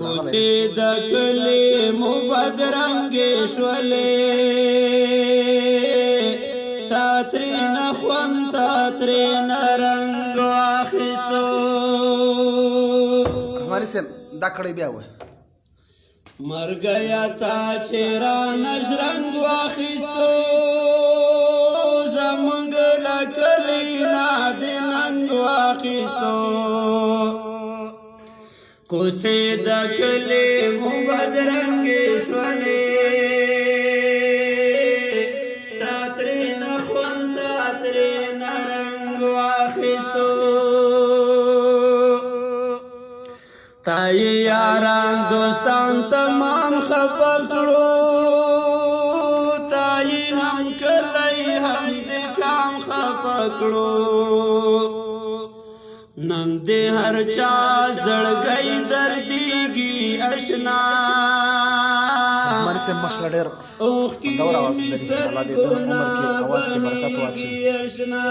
کوڅې د کلي مو بدرنګې شولې تا ترېنه خوند تا ترېنه رنګ واخیستو رحماني صاحب دا کړی بیا وایه مرګیا تا چې رانه رنګ واخیستو زمونږ له کلي نه دې ننګ واخیستو کوڅې د کلي مو بدرنګې شولې تا ترېنه خوند تا ترېنه رنګ واخیستو تا یې یاران دوستان تمام خفه کړو تا یې هم کلی هم د کام خفه کړو نن دې هر چا زړګی دردیږي اشنا رحماني صاحب ماشاءالله ډېر خوندور اواز لري الله دې د عمر کې اواز کې برکت واچوي اشنا